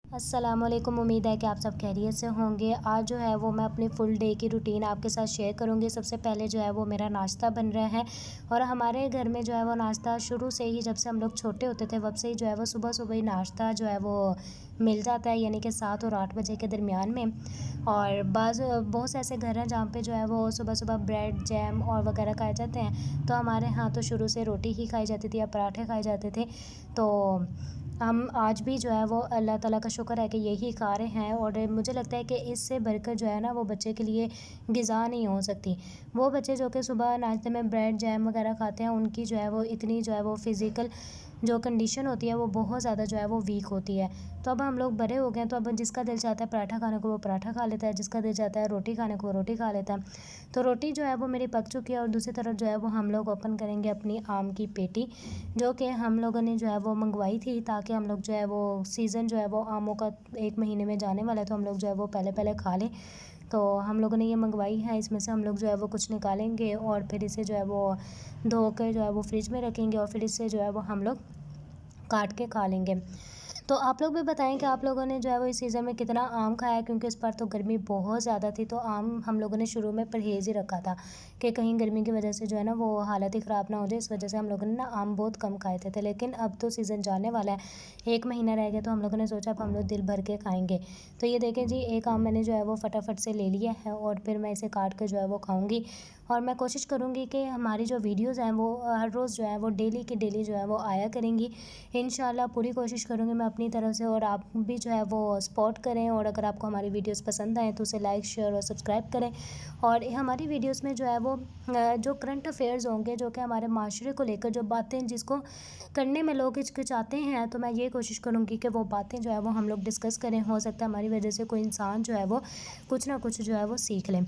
अस्सलामुअलैकुम। उम्मीद है कि आप सब खैरियत से होंगे। आज जो है वो मैं अपनी फ़ुल डे की रूटीन आपके साथ शेयर करूंगी। सबसे पहले जो है वो मेरा नाश्ता बन रहा है और हमारे घर में जो है वो नाश्ता शुरू से ही, जब से हम लोग छोटे होते थे तब से ही जो है वो सुबह सुबह ही नाश्ता जो है वो मिल जाता है, यानी कि 7 और 8 बजे के दरमियान में। और बहुत से ऐसे घर हैं जहाँ पे जो है वो सुबह सुबह ब्रेड जैम और वगैरह खाए जाते हैं। तो हमारे यहाँ तो शुरू से रोटी ही खाई जाती थी या पराठे खाए जाते थे। तो हम आज भी जो है वो अल्लाह ताला का शुक्र है कि यही खा रहे हैं। और मुझे लगता है कि इससे बढ़कर जो है ना वो बच्चे के लिए ग़िज़ा नहीं हो सकती। वो बच्चे जो कि सुबह नाश्ते में ब्रेड जैम वगैरह खाते हैं, उनकी जो है वो इतनी जो है वो फ़िज़िकल जो कंडीशन होती है वो बहुत ज़्यादा जो है वो वीक होती है। तो अब हम लोग बड़े हो गए हैं, तो अब जिसका दिल चाहता है पराठा खाने को वो पराठा खा लेता है, जिसका दिल चाहता है रोटी खाने को वो रोटी खा लेता है। तो रोटी जो है वो मेरी पक चुकी है और दूसरी तरफ जो है वो हम लोग ओपन करेंगे अपनी आम की पेटी, जो कि हम लोगों ने जो है वो मंगवाई थी, ताकि हम लोग जो है वो सीज़न जो है वो आमों का 1 महीने में जाने वाला है, तो हम लोग जो है वो पहले पहले खा लें। तो हम लोगों ने ये मंगवाई है, इसमें से हम लोग जो है वो कुछ निकालेंगे और फिर इसे जो है वो धो कर जो है वो फ्रिज में रखेंगे और फिर इससे जो है वो हम लोग काट के खा लेंगे। तो आप लोग भी बताएं कि आप लोगों ने जो है वो इस सीज़न में कितना आम खाया है, क्योंकि इस बार तो गर्मी बहुत ज़्यादा थी। तो आम हम लोगों ने शुरू में परहेज़ ही रखा था कि कहीं गर्मी की वजह से जो है ना वो हालत ही ख़राब ना हो जाए, इस वजह से हम लोगों ने ना आम बहुत कम खाए थे। लेकिन अब तो सीज़न जाने वाला है, 1 महीना रह गया, तो हम लोगों ने सोचा अब हम लोग दिल भर के खाएँगे। तो ये देखें जी, एक आम मैंने जो है वो फटाफट से ले लिया है और फिर मैं इसे काट कर जो है वो खाऊँगी। और मैं कोशिश करूँगी कि हमारी जो वीडियोज़ हैं वो हर रोज़ जो है वो डेली की डेली जो है वो आया करेंगी। इंशाल्लाह पूरी कोशिश करूँगी मैं अपनी तरफ से, और आप भी जो है वो सपोर्ट करें। और अगर आपको हमारी वीडियोस पसंद आएँ तो उसे लाइक शेयर और सब्सक्राइब करें। और हमारी वीडियोस में जो है वो जो करंट अफेयर्स होंगे, जो कि हमारे माशरे को लेकर जो बातें जिसको करने में लोग हिचकिचाते हैं, तो मैं ये कोशिश करूँगी कि वो बातें जो है वो हम लोग डिस्कस करें। हो सकता है हमारी वजह से कोई इंसान जो है वो कुछ ना कुछ जो है वो सीख लें।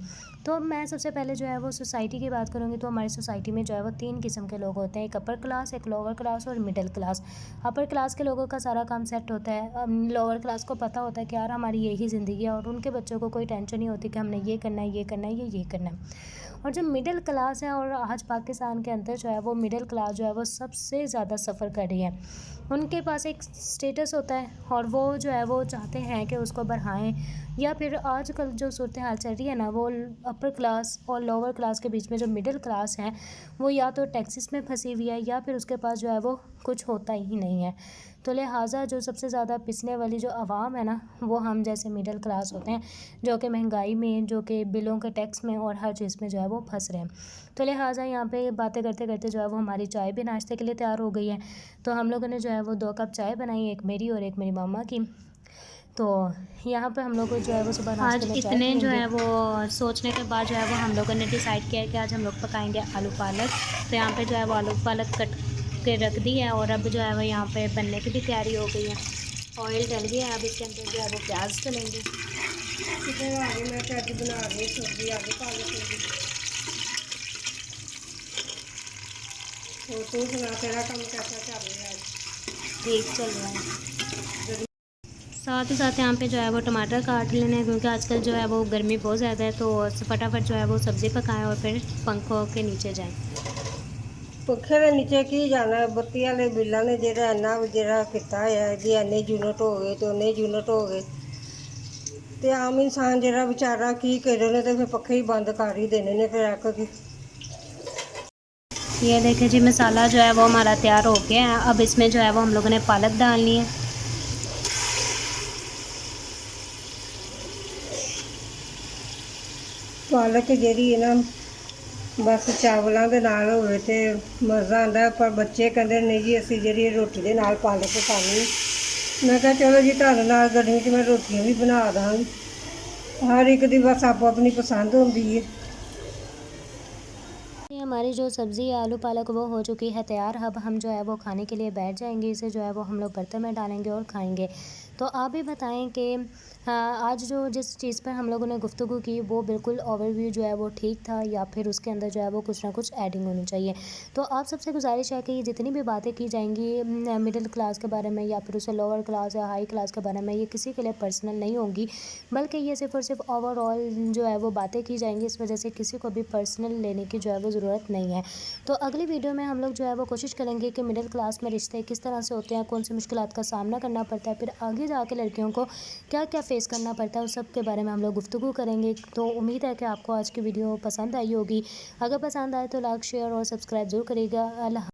तो मैं सबसे पहले जो है वो सोसाइटी की बात करूँगी। तो हमारी सोसाइटी में जो है वो 3 किस्म के लोग होते हैं, एक अपर क्लास, एक लोअर क्लास और मिडिल क्लास। अपर क्लास के लोगों का सारा काम सेट होता है। लोअर क्लास को पता होता है कि यार हमारी यही ज़िंदगी है, और उनके बच्चों को कोई टेंशन नहीं होती कि हमने ये करना है, ये करना है, ये करना है। और जो मिडिल क्लास है, और आज पाकिस्तान के अंदर जो है वो मिडिल क्लास जो है वो सबसे ज़्यादा सफ़र कर रही है। उनके पास एक स्टेटस होता है और वो जो है वो चाहते हैं कि उसको बढ़ाएं, या फिर आजकल जो सूरत हाल चल रही है ना, वो अपर क्लास और लोअर क्लास के बीच में जो मिडिल क्लास है वो या तो टैक्सेस में फंसी हुई है, या फिर उसके पास जो है वो कुछ होता ही नहीं है। तो लिहाजा जो सबसे ज़्यादा पिसने वाली जो आवाम है ना, वो हम जैसे मिडिल क्लास होते हैं, जो कि महंगाई में, जो कि बिलों के टैक्स में और हर चीज़ में जो है वो फंस रहे हैं। तो लिहाजा यहाँ पे बातें करते करते जो है वो हमारी चाय भी नाश्ते के लिए तैयार हो गई है। तो हम लोगों ने जो है वो 2 कप चाय बनाई, एक मेरी और एक मेरी मामा की। तो यहाँ पे हम लोग जो है वो सुबह नाश्ते आज में चाय इतने जो पियेंगे। है वो सोचने के बाद जो है वो हम लोगों ने डिसाइड किया है कि आज हम लोग पकाएंगे आलू पालक। तो यहाँ पे जो है वो आलू पालक कट के रख दी है और अब जो है वो यहाँ पे बनने की भी तैयारी हो गई है। ऑयल डल गया है, अब इसके अंदर जो है वो प्याज डलेंगे। कितने आगे मैं कैसे बना रही सब्जी आगे पालक की। तो तू सुना तेरा काम कैसा चल रहा है? ठीक चल रहा है। जल्दी। साथ ही साथ यहाँ पे जो है वो टमाटर काट लेने हैं, क्योंकि आजकल जो है वो गर्मी बहुत ज़्यादा है। तो फटाफट जो है वो सब्ज़ी पकाएं और फिर पंखों के नीचे जाएं। पखे के नीचे की जाना है, बत्ती वाले बिल्ला ने जेरा इन्ना जेरा किता है जी, इन्ने यूनिट हो गए तो उन्ने यूनिट हो गए। तो आम इंसान जेरा बेचारा की करे ने, तो फिर पखे ही बंद कर ही देने ने फिर आकर की। ये देखें जी, मसाला जो है वो हमारा तैयार हो गया है। अब इसमें जो है वो हम लोगों ने पालक डालनी है। पालक जेरी है ना, बस चावलों के नाल होवे ते मज़ा आंदा, पर बच्चे कहते नहीं जी असी जी रोटी के नाल पालक खानी। मैं कहा चलो जी तुहाडे नाल गर्मी च मैं रोटियां भी बना दांगी। हर एक दी बस आपो अपनी पसंद होंदी है। ये हमारी जो सब्ज़ी है आलू पालक वो हो चुकी है तैयार। अब हम जो है वो खाने के लिए बैठ जाएंगे। इसे जो है वो हम लोग बर्तन में डालेंगे और खाएंगे। तो आप भी बताएं कि आज जो जिस चीज़ पर हम लोगों ने गुफ्तगू की वो बिल्कुल ओवरव्यू जो है वो ठीक था, या फिर उसके अंदर जो है वो कुछ ना कुछ एडिंग होनी चाहिए। तो आप सबसे गुजारिश है कि ये जितनी भी बातें की जाएंगी मिडिल क्लास के बारे में, या फिर उसे लोअर क्लास या हाई क्लास के बारे में, ये किसी के लिए पर्सनल नहीं होंगी, बल्कि ये सिर्फ़ और सिर्फ ओवरऑल जो है वो बातें की जाएंगी। इस वजह से किसी को भी पर्सनल लेने की जो है वो ज़रूरत नहीं है। तो अगली वीडियो में हम लोग जो है वो कोशिश करेंगे कि मिडिल क्लास में रिश्ते किस तरह से होते हैं, कौन सी मुश्किलात का सामना करना पड़ता है, फिर आगे जाके लड़कियों को क्या क्या फ़ेस करना पड़ता है, उस सब के बारे में हम लोग गुफ्तगू करेंगे। तो उम्मीद है कि आपको आज की वीडियो पसंद आई होगी। अगर पसंद आए तो लाइक, शेयर और सब्सक्राइब ज़रूर करिएगा। अल्लाह।